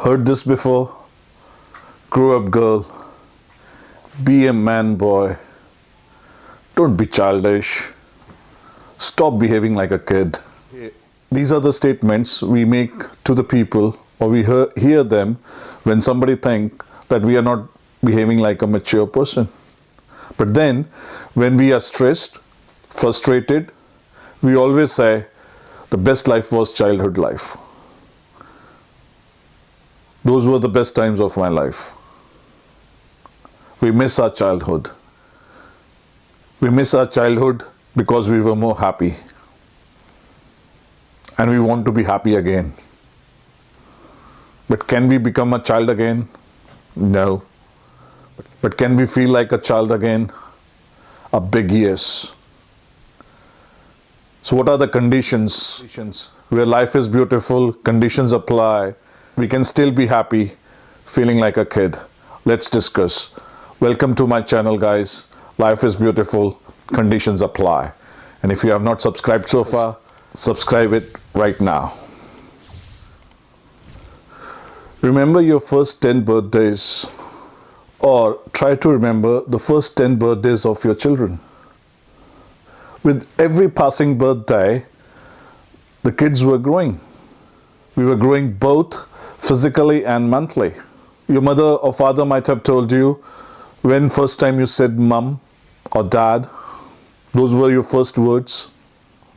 Heard this before? Grow up, girl. Be a man, boy. Don't be childish. Stop behaving like a kid. These are the statements we make to the people, or we hear them when somebody think that we are not behaving like a mature person. But then, when we are stressed, frustrated, we always say, the best life was childhood life. Those were the best times of my life. We miss our childhood. We miss our childhood because we were more happy. And we want to be happy again. But can we become a child again? No. But can we feel like a child again? A big yes. So what are the conditions where life is beautiful, conditions apply, we can still be happy, feeling like a kid? Let's discuss. Welcome to my channel, guys. Life is beautiful, conditions apply. And if you have not subscribed so far, subscribe it right now. Remember your first 10 birthdays, or try to remember the first 10 birthdays of your children. With every passing birthday, the kids were growing. We were growing both physically and mentally. Your mother or father might have told you when first time you said mom or dad, those were your first words.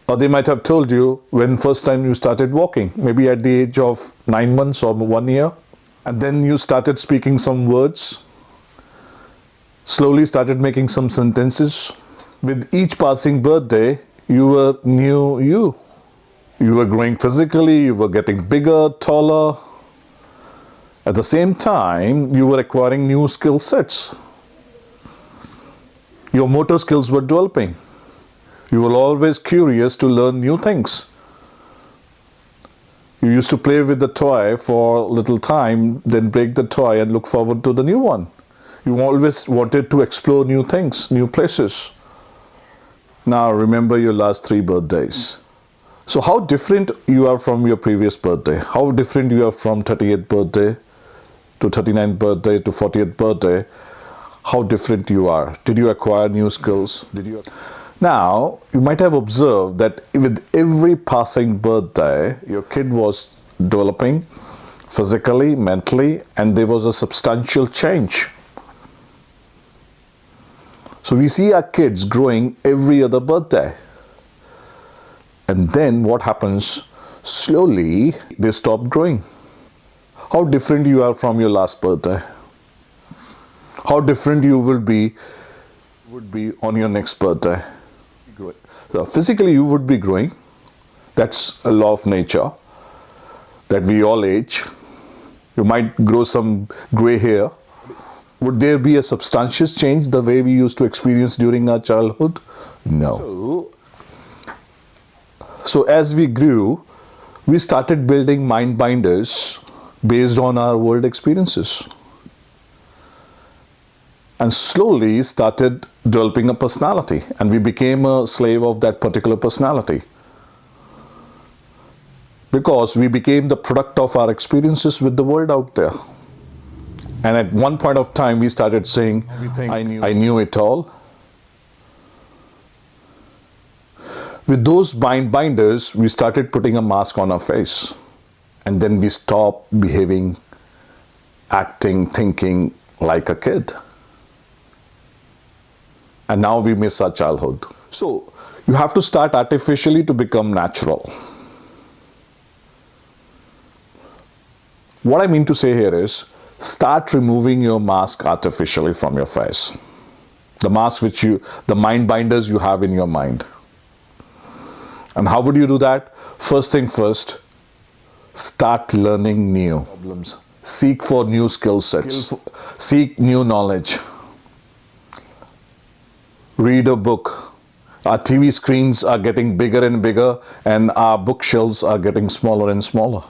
Or they might have told you when first time you started walking, maybe at the age of 9 months or 1 year. And then you started speaking some words, slowly started making some sentences. With each passing birthday, you were new you. You were growing physically, you were getting bigger, taller. At the same time, you were acquiring new skill sets. Your motor skills were developing. You were always curious to learn new things. You used to play with the toy for a little time, then break the toy and look forward to the new one. You always wanted to explore new things, new places. Now remember your last 3 birthdays. So how different you are from your previous birthday? How different you are from 38th birthday to 39th birthday to 40th birthday? How different you are? Did you acquire new skills? Now, you might have observed that with every passing birthday, your kid was developing physically, mentally, and there was a substantial change. So we see our kids growing every other birthday. And then what happens? Slowly, they stop growing. How different you are from your last birthday? How different you would be on your next birthday? So physically, you would be growing. That's a law of nature, that we all age. You might grow some gray hair. Would there be a substantial change the way we used to experience during our childhood? No. So as we grew, we started building mind binders based on our world experiences. And slowly started developing a personality, and we became a slave of that particular personality. Because we became the product of our experiences with the world out there. And at one point of time, we started saying, I knew it all. With those mind binders, we started putting a mask on our face. And then we stopped behaving, acting, thinking like a kid. And now we miss our childhood. So, you have to start artificially to become natural. What I mean to say here is, start removing your mask artificially from your face. The mask the mind binders you have in your mind. And how would you do that? First thing first, start learning new problems. Seek for new skill sets. Seek new knowledge. Read a book. Our TV screens are getting bigger and bigger, and our bookshelves are getting smaller and smaller.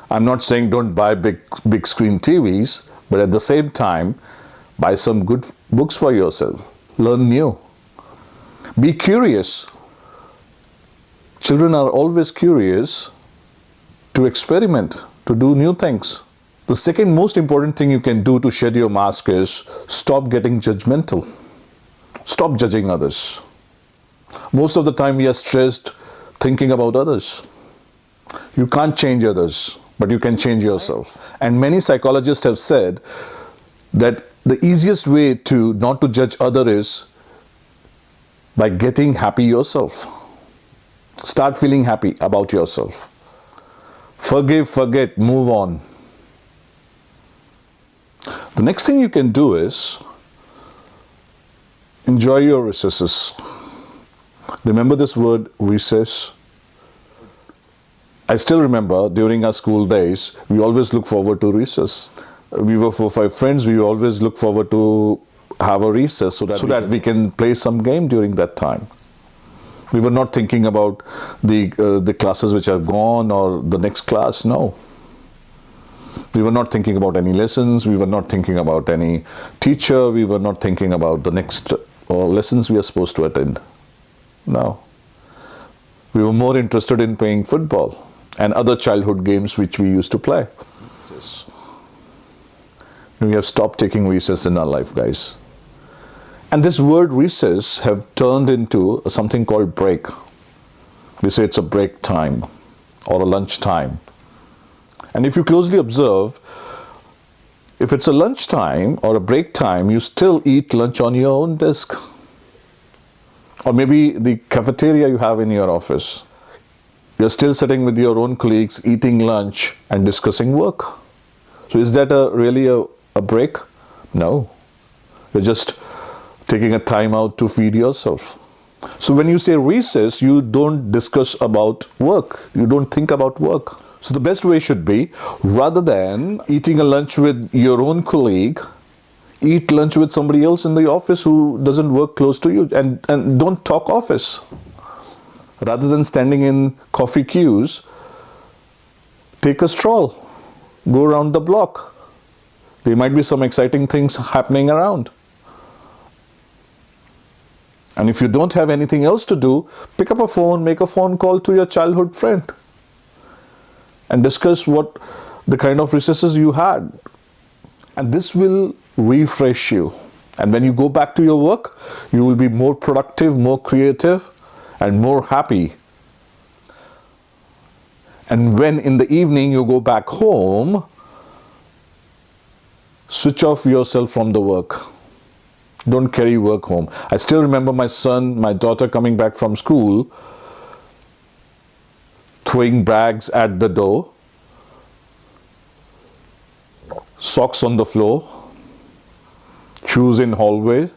I'm not saying don't buy big screen TVs, but at the same time, buy some good books for yourself. Learn new. Be curious. Children are always curious to experiment, to do new things. The second most important thing you can do to shed your mask is stop getting judgmental. Stop judging others. Most of the time we are stressed thinking about others. You can't change others, but you can change yourself. And many psychologists have said that the easiest way to not to judge others is by getting happy yourself. Start feeling happy about yourself. Forgive, forget, move on. The next thing you can do is enjoy your recesses. Remember this word, recess? I still remember during our school days, we always look forward to recess. We were 4-5 friends, we always look forward to have a recess so that we can play some game during that time. We were not thinking about the classes which have gone or the next class, no. We were not thinking about any lessons, we were not thinking about any teacher, we were not thinking about the next lessons we are supposed to attend. No. We were more interested in playing football and other childhood games which we used to play. Yes. We have stopped taking recess in our life, guys. And this word recess have turned into something called break. We say it's a break time or a lunch time. And if you closely observe, if it's a lunch time or a break time, you still eat lunch on your own desk. Or maybe the cafeteria you have in your office. You're still sitting with your own colleagues, eating lunch and discussing work. So is that really a break? No. You're just taking a time out to feed yourself. So when you say recess, you don't discuss about work. You don't think about work. So the best way should be, rather than eating a lunch with your own colleague, eat lunch with somebody else in the office who doesn't work close to you, and don't talk office. Rather than standing in coffee queues, take a stroll, go around the block. There might be some exciting things happening around. And if you don't have anything else to do, pick up a phone, make a phone call to your childhood friend and discuss what the kind of recesses you had. And this will refresh you. And when you go back to your work, you will be more productive, more creative, and more happy. And when in the evening you go back home, switch off yourself from the work. Don't carry work home. I still remember my son, my daughter coming back from school, throwing bags at the door, socks on the floor, shoes in hallway,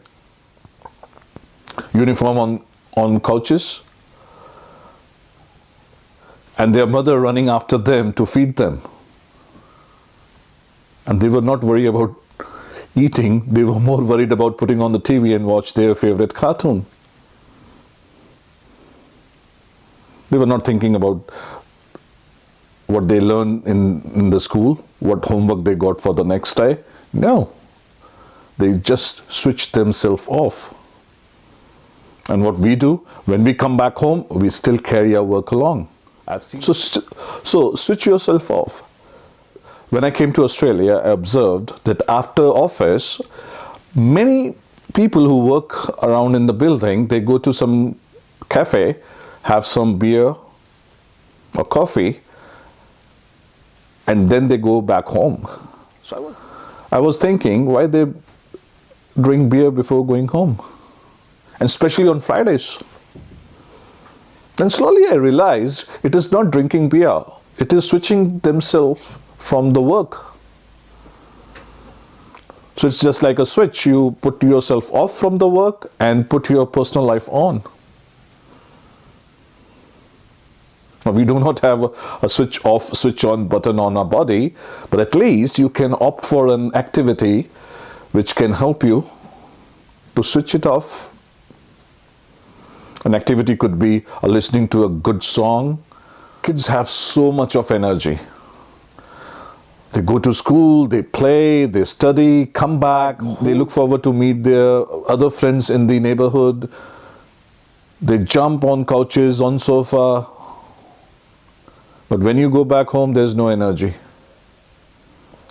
uniform on couches, and their mother running after them to feed them. And they were not worried about eating, they were more worried about putting on the TV and watch their favorite cartoon. They were not thinking about what they learned in the school, what homework they got for the next day. No. They just switched themselves off. And what we do, when we come back home, we still carry our work along. So switch yourself off. When I came to Australia, I observed that after office, many people who work around in the building, they go to some cafe, have some beer or coffee, and then they go back home. So I was thinking, why they drink beer before going home? And especially on Fridays. And slowly I realized it is not drinking beer. It is switching themselves from the work. So it's just like a switch. You put yourself off from the work and put your personal life on. Now, we do not have a switch off, switch on button on our body, but at least you can opt for an activity which can help you to switch it off. An activity could be listening to a good song. Kids have so much of energy. They go to school, they play, they study, come back, they look forward to meet their other friends in the neighborhood. They jump on couches, on sofa. But when you go back home, there's no energy.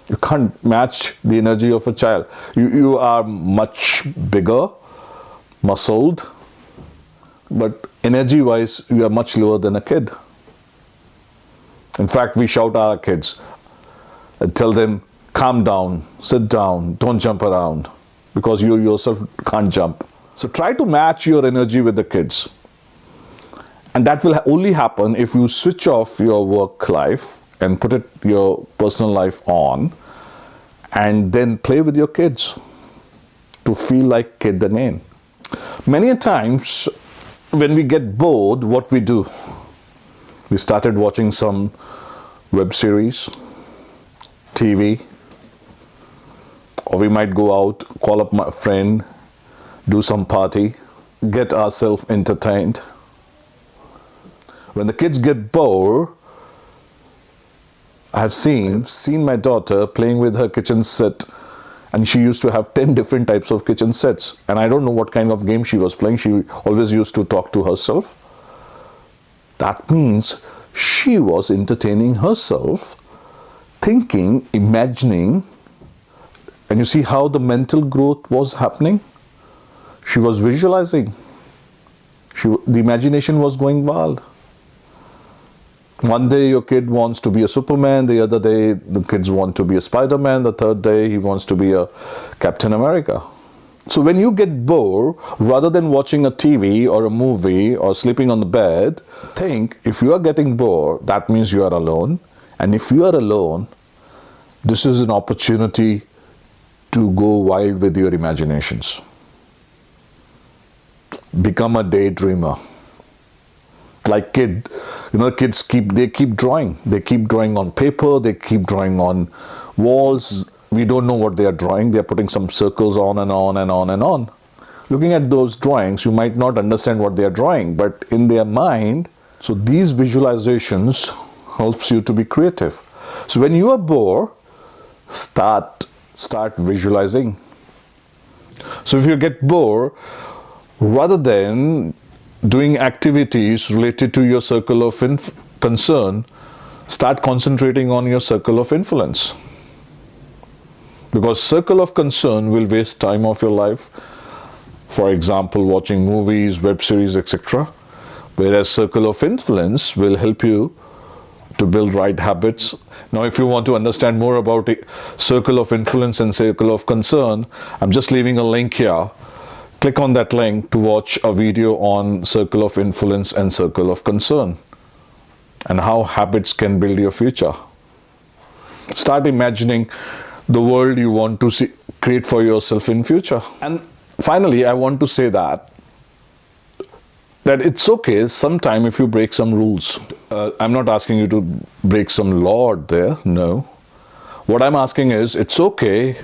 You can't match the energy of a child. You are much bigger, muscled, but energy-wise, you are much lower than a kid. In fact, we shout at our kids and tell them, calm down, sit down, don't jump around, because you yourself can't jump. So try to match your energy with the kids. And that will only happen if you switch off your work life and put your personal life on, and then play with your kids to feel like kid again. Many a times when we get bored, what we do? We started watching some web series, TV, or we might go out, call up my friend, do some party, get ourselves entertained. When the kids get bored, I have seen my daughter playing with her kitchen set, and she used to have 10 different types of kitchen sets. And I don't know what kind of game she was playing. She always used to talk to herself. That means she was entertaining herself, thinking, imagining, and you see how the mental growth was happening? She was visualizing. The imagination was going wild. One day your kid wants to be a Superman, the other day the kids want to be a Spider-Man, the third day he wants to be a Captain America. So when you get bored, rather than watching a TV or a movie or sleeping on the bed, think, if you are getting bored, that means you are alone. And if you are alone, this is an opportunity to go wild with your imaginations. Become a daydreamer. Like kids keep drawing. They keep drawing on paper, they keep drawing on walls. We don't know what they are drawing. They are putting some circles on and on and on and on. Looking at those drawings, you might not understand what they are drawing, but in their mind, so these visualizations helps you to be creative. So when you are bored, start visualizing. So if you get bored, rather than doing activities related to your circle of concern, start concentrating on your circle of influence. Because circle of concern will waste time of your life. For example, watching movies, web series, etc. Whereas circle of influence will help you to build right habits. Now, if you want to understand more about circle of influence and circle of concern, I'm just leaving a link here. Click on that link to watch a video on circle of influence and circle of concern and how habits can build your future. Start imagining the world you want to create for yourself in future. And finally, I want to say that it's okay sometime if you break some rules. I'm not asking you to break some law there, no. What I'm asking is, it's okay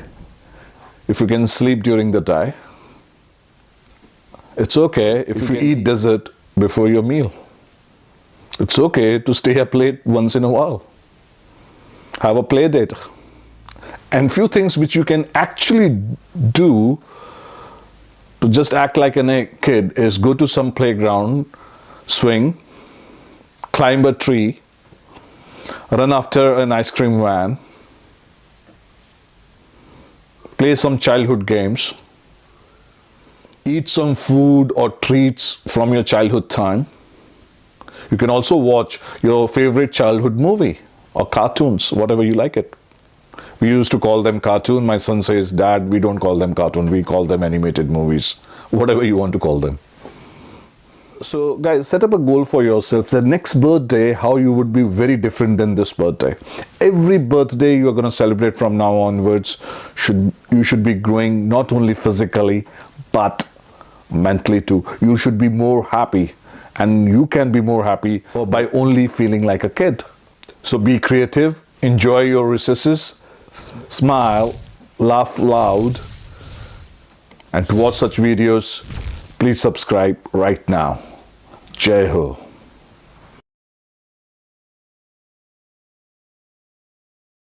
if you can sleep during the day. It's okay if you eat dessert before your meal. It's okay to stay up late once in a while. Have a play date. And few things which you can actually do to just act like a kid is go to some playground, swing, climb a tree, run after an ice cream van, play some childhood games, eat some food or treats from your childhood time. You can also watch your favorite childhood movie or cartoons, whatever you like it. We used to call them cartoon. My son says, Dad, we don't call them cartoon. We call them animated movies. Whatever you want to call them. So guys, set up a goal for yourself. The next birthday, how you would be very different than this birthday. Every birthday you are going to celebrate from now onwards, you should be growing not only physically, but mentally too. You should be more happy. And you can be more happy by only feeling like a kid. So be creative, enjoy your recesses, smile, laugh loud, and to watch such videos, please subscribe right now. Jai Ho.